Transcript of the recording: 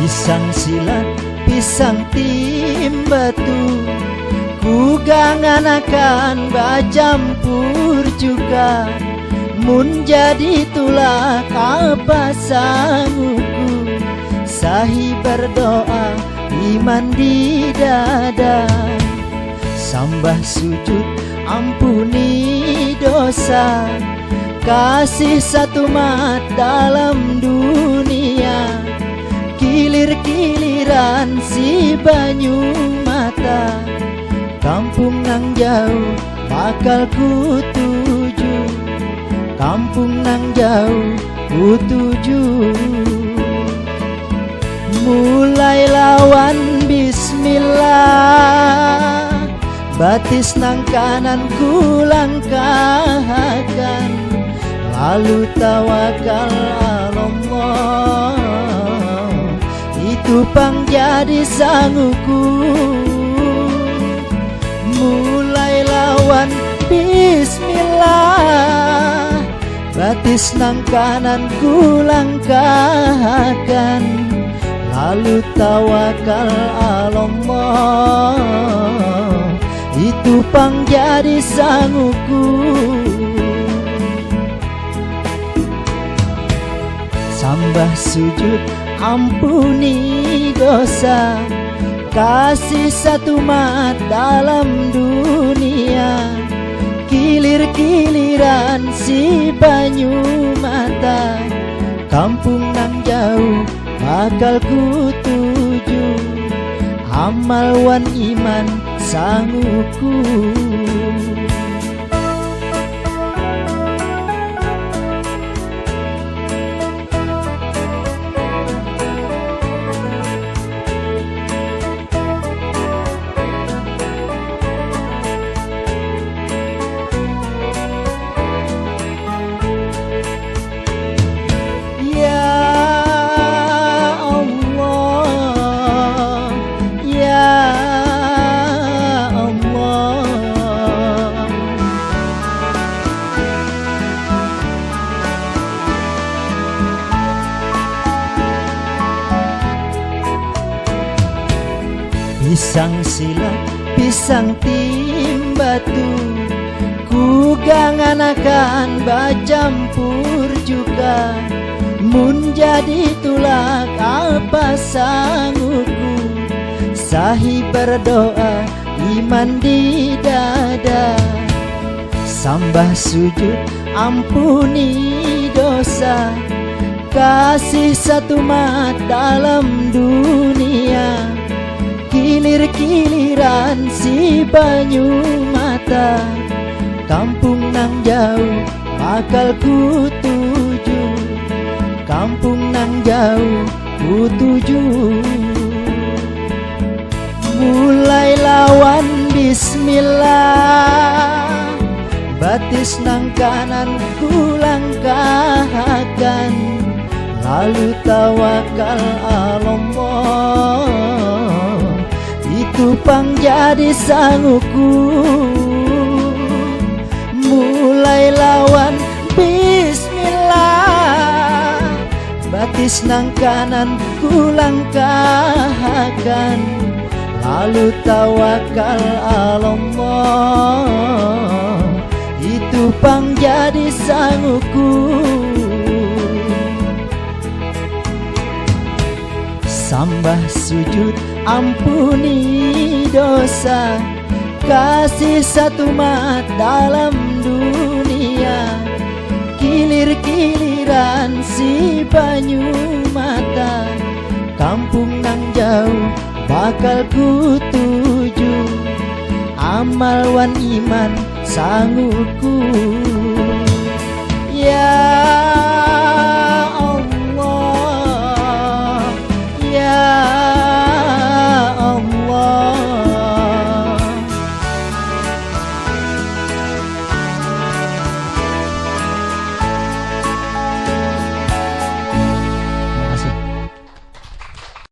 Pisang silat, pisang tim batu, ku ganganakan bacampur juga. Mun jadi tulak apa sangguku, sahi berdoa iman di dada. Sambah sujud ampuni dosa, kasih satu mat dalam dunia. Kilir-kiliran si banyu mata, kampung nang jauh bakal ku tuju, kampung nang jauh ku tuju. Mulai lawan bismillah, batis nang kanan ku langkahkan, lalu tawakal Allah, itu pang jadi sangguku. Mulai lawan bismillah, batis nang kanan ku langkahkan, lalu tawakal Allah, itu pang jadi sangguku. Sambah sujud ampuni dosa, kasih satu mat dalam dunia. Kilir-kiliran si banyu mata, kampung nang jauh bakal ku tuju, amal wan iman sangguku. Pisang silat, pisang tim batu, ku ganganakan bacampur juga. Mun jadi tulak apa sangguku, sahi berdoa iman di dada. Sambah sujud ampuni dosa, kasih satu mat dalam dunia. Kilir-kiliran si banyu mata, kampung nang jauh bakal ku tuju, kampung nang jauh ku tuju. Mulai lawan bismillah, batis nang kanan ku langkahkan, lalu tawakal Allah, itu pang jadi sangguku. Mulai lawan bismillah, batis nang kanan ku langkahkan, lalu tawakal Allah, itu pang jadi sangguku. Sambah sujud ampuni dosa, kasih satu mat dalam dunia. Kilir-kiliran jalan si banyu mata, kampung nang jauh bakal ku tuju, amal wan iman sanguku. Ya